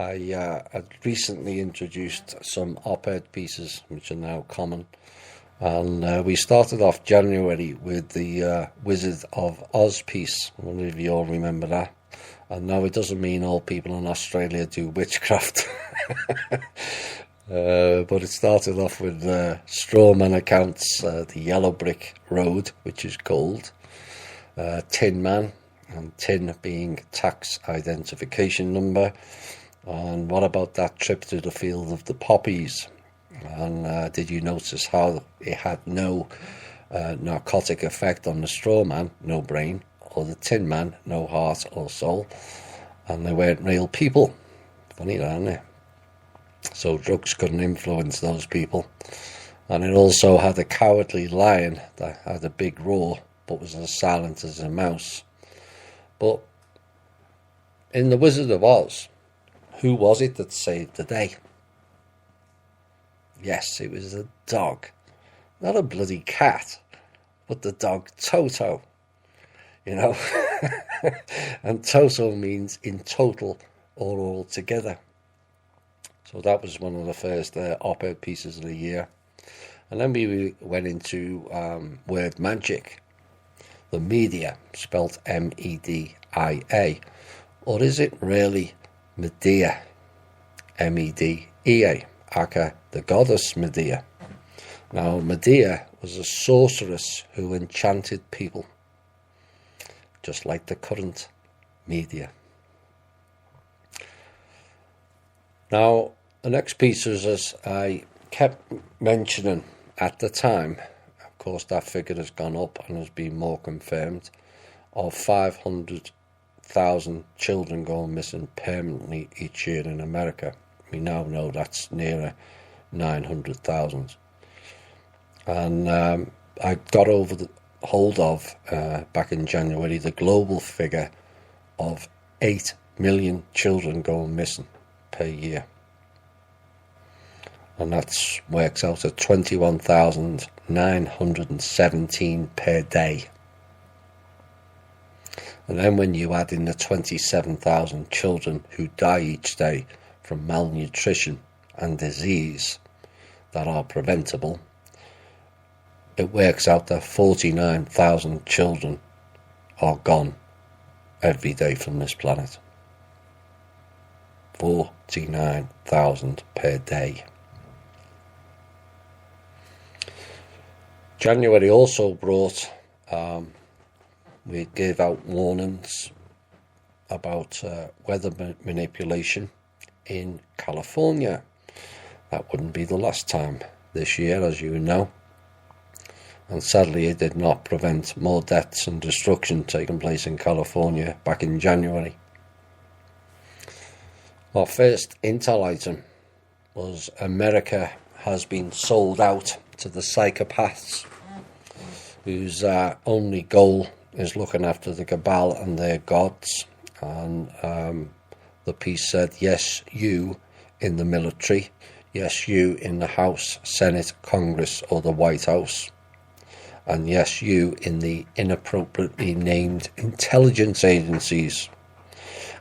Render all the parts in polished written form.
had recently introduced some op-ed pieces, which are now common. And we started off January with the Wizard of Oz piece. I wonder if you all remember that. And no, it doesn't mean all people in Australia do witchcraft. But it started off with Strawman Accounts, the Yellow Brick Road, which is gold, Tin Man, and tin being tax identification number. And what about that trip to the field of the poppies? And did you notice how it had no narcotic effect on the straw man, no brain, or the tin man, no heart or soul, and they weren't real people? Funny that, isn't it? So drugs couldn't influence those people. And it also had a cowardly lion that had a big roar, but was as silent as a mouse. But in The Wizard of Oz, who was it that saved the day? Yes, it was a dog. Not a bloody cat, but the dog Toto. You know? And Toto means in total or altogether. So that was one of the first op-ed pieces of the year. And then we went into word magic. The media, spelt Media. Or is it really Medea? Medea, aka the goddess Medea. Now, Medea was a sorceress who enchanted people, just like the current media. Now, the next piece is, as I kept mentioning at the time, of course that figure has gone up and has been more confirmed, of 500,000 children going missing permanently each year in America. We now know that's nearer 900,000. And I got hold of, back in January, the global figure of 8 million children going missing per year. And that works out at 21,917 per day. And then when you add in the 27,000 children who die each day from malnutrition and disease that are preventable, it works out that 49,000 children are gone every day from this planet. 49,000 per day. January also brought, we gave out warnings about weather manipulation in California. That wouldn't be the last time this year, as you know. And sadly, it did not prevent more deaths and destruction taking place in California back in January. Our first intel item was America has been sold out to the psychopaths whose only goal is looking after the cabal and their gods. And the piece said, yes, you in the military, yes, you in the House, Senate, Congress or the White House, and yes, you in the inappropriately named intelligence agencies,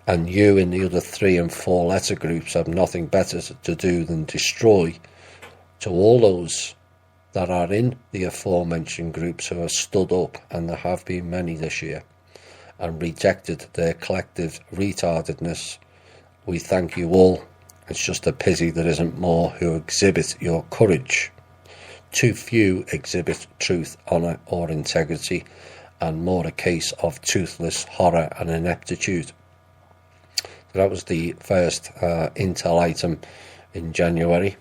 and you in the other 3 and 4 letter groups have nothing better to do than destroy to all those that are in the aforementioned groups who have stood up, and there have been many this year, and rejected their collective retardedness. We thank you all. It's just a pity there isn't more who exhibit your courage. Too few exhibit truth, honour or integrity, and more a case of toothless horror and ineptitude. So that was the first intel item in January.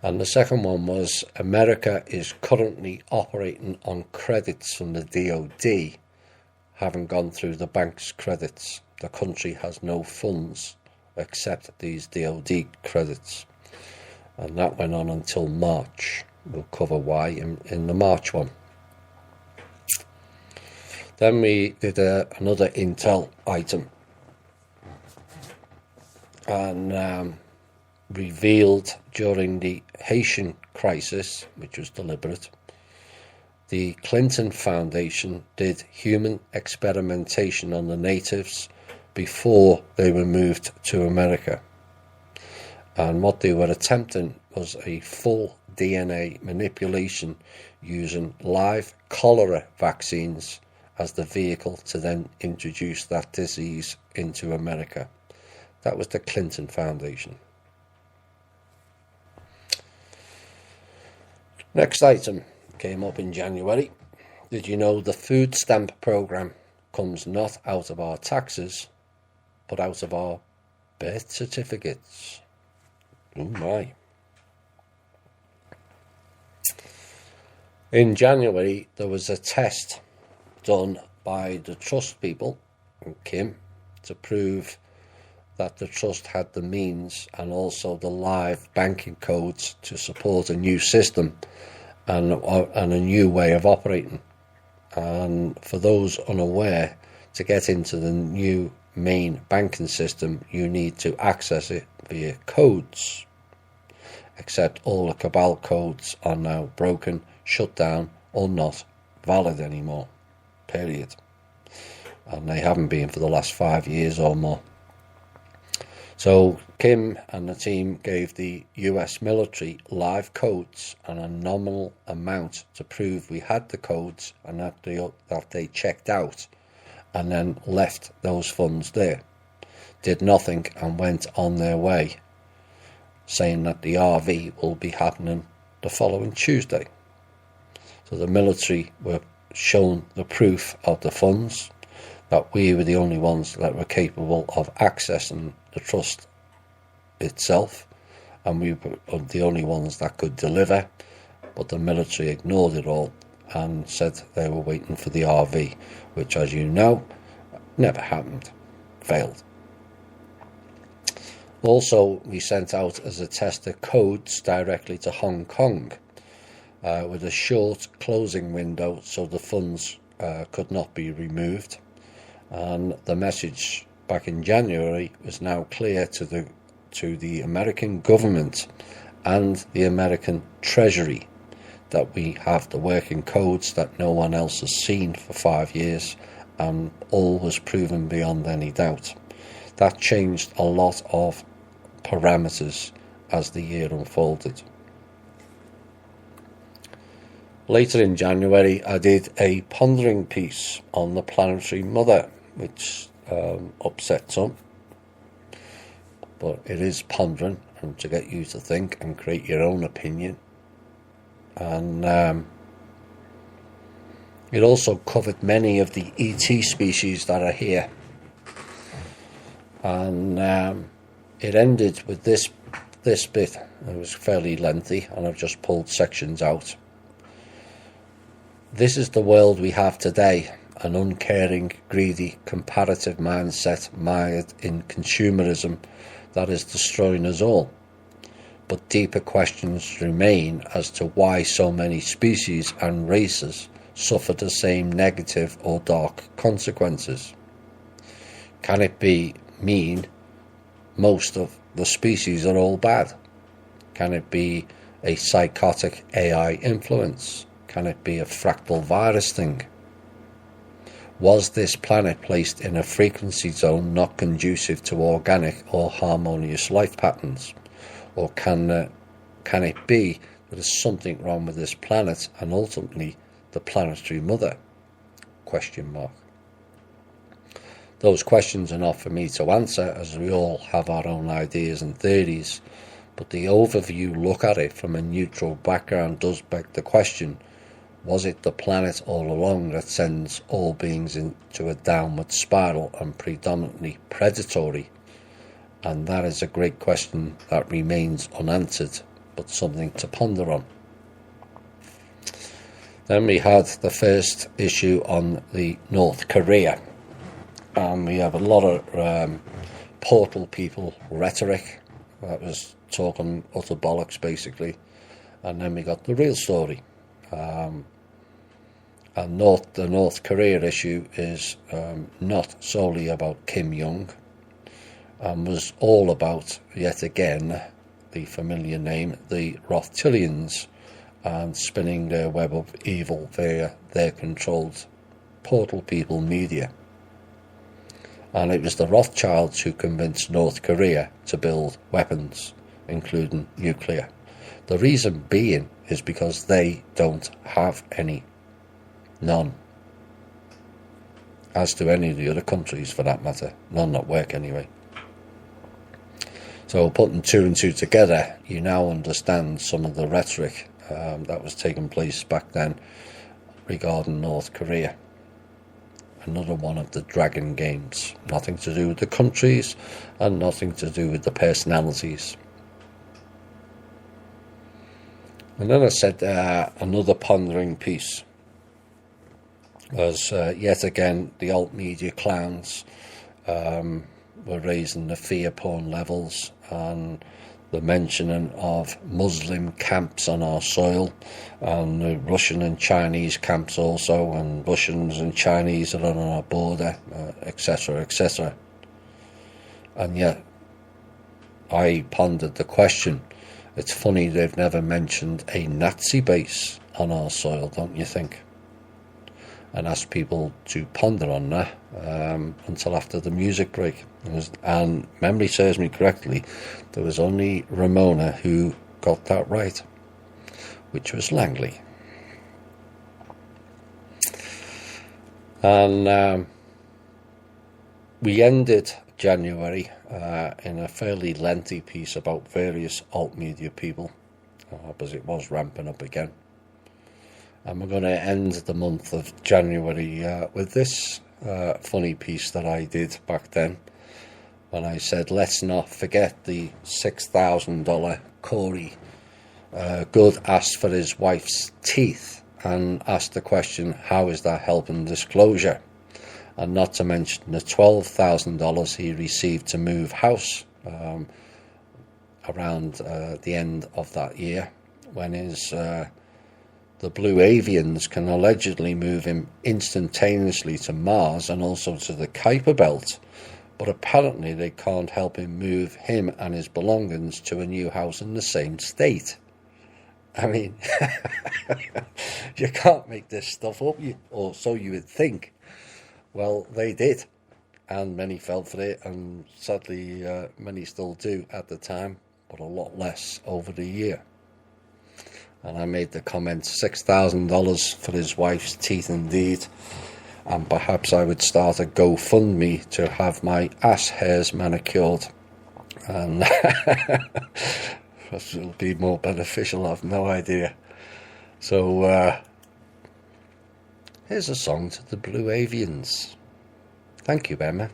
And the second one was America is currently operating on credits from the DOD, having gone through the bank's credits. The country has no funds except these DOD credits. And that went on until March. We'll cover why in the March one. Then we did another intel item and revealed during the Haitian crisis, which was deliberate, the Clinton Foundation did human experimentation on the natives before they were moved to America. And what they were attempting was a full DNA manipulation using live cholera vaccines as the vehicle to then introduce that disease into America. That was the Clinton Foundation. Next item came up in January. Did you know the food stamp program comes not out of our taxes, but out of our birth certificates? Oh my. In January, there was a test done by the trust people and Kim to prove that the trust had the means and also the live banking codes to support a new system and a new way of operating. And for those unaware, to get into the new main banking system, you need to access it via codes. Except all the Cabal codes are now broken, shut down, or not valid anymore. Period. And they haven't been for the last 5 years or more. So Kim and the team gave the US military live codes and a nominal amount to prove we had the codes and that they checked out, and then left those funds there. Did nothing and went on their way, saying that the RV will be happening the following Tuesday. So the military were shown the proof of the funds, that we were the only ones that were capable of accessing the trust itself, and we were the only ones that could deliver, but the military ignored it all and said they were waiting for the RV, which, as you know, never happened, failed. Also, we sent out as a tester codes directly to Hong Kong with a short closing window so the funds could not be removed. And the message back in January was now clear to the American government and the American Treasury that we have the working codes that no one else has seen for 5 years, and all was proven beyond any doubt. That changed a lot of parameters as the year unfolded. Later in January, I did a pondering piece on the planetary mother, which upset some, but it is pondering and to get you to think and create your own opinion. And it also covered many of the ET species that are here, and it ended with this bit. It was fairly lengthy and I've just pulled sections out. This is the world we have today, an uncaring, greedy, comparative mindset mired in consumerism that is destroying us all. But deeper questions remain as to why so many species and races suffer the same negative or dark consequences. Can it be mean most of the species are all bad? Can it be a psychotic AI influence? Can it be a fractal virus thing? Was this planet placed in a frequency zone not conducive to organic or harmonious life patterns? Or can it be that there's something wrong with this planet and ultimately the planetary mother? Question mark. Those questions are not for me to answer, as we all have our own ideas and theories, but the overview look at it from a neutral background does beg the question: was it the planet all along that sends all beings into a downward spiral and predominantly predatory? And that is a great question that remains unanswered, but something to ponder on. Then we had the first issue on the North Korea. And we have a lot of portal people rhetoric that was talking utter bollocks, basically. And then we got the real story. And the North Korea issue is not solely about Kim Jong, and was all about, yet again, the familiar name, the Rothschildians, and spinning their web of evil via their controlled portal people media. And it was the Rothschilds who convinced North Korea to build weapons including nuclear. The reason being is because they don't have any. None. As do any of the other countries, for that matter. None that work anyway. So putting two and two together, you now understand some of the rhetoric that was taking place back then regarding North Korea. Another one of the dragon games. Nothing to do with the countries and nothing to do with the personalities. And then I said another pondering piece was yet again the alt media clowns were raising the fear porn levels and the mentioning of Muslim camps on our soil, and the Russian and Chinese camps also, and Russians and Chinese are on our border, etc., etc. And yet I pondered the question, it's funny they've never mentioned a Nazi base on our soil, don't you think? And asked people to ponder on that until after the music break. And memory serves me correctly, there was only Ramona who got that right, which was Langley. And we ended January in a fairly lengthy piece about various alt media people, because it was ramping up again. And we're going to end the month of January with this funny piece that I did back then, when I said, let's not forget the $6,000 Corey Good asked for his wife's teeth, and asked the question, how is that helping disclosure? And not to mention the $12,000 he received to move house around the end of that year, when his the Blue Avians can allegedly move him instantaneously to Mars and also to the Kuiper Belt, but apparently they can't help him move him and his belongings to a new house in the same state. I mean, you can't make this stuff up, or so you would think. Well, they did, and many fell for it, and sadly many still do at the time, but a lot less over the year. And I made the comment, $6,000 for his wife's teeth indeed, and perhaps I would start a GoFundMe to have my ass hairs manicured, and that will be more beneficial, I've no idea. So here's a song to the Blue Avians. Thank you, Emma.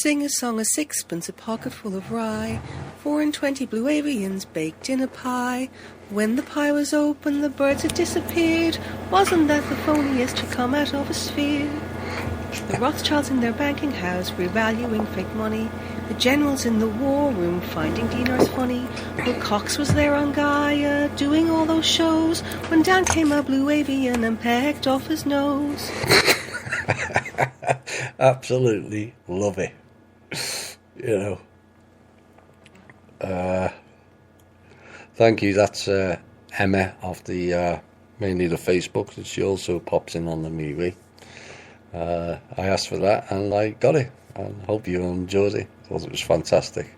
Sing a song, a sixpence, a pocket full of rye, 4 Blue Avians baked in a pie. When the pie was open, the birds had disappeared. Wasn't that the phoniest to come out of a sphere? The Rothschilds in their banking house revaluing fake money. The generals in the war room finding dinars funny. Will Cox was there on Gaia doing all those shows, when down came a blue avian and pecked off his nose. Absolutely love it. You know. Thank you. That's Emma of the mainly the Facebook, and she also pops in on the MeWe. I asked for that and I got it, and hope you enjoyed it. I thought it was fantastic.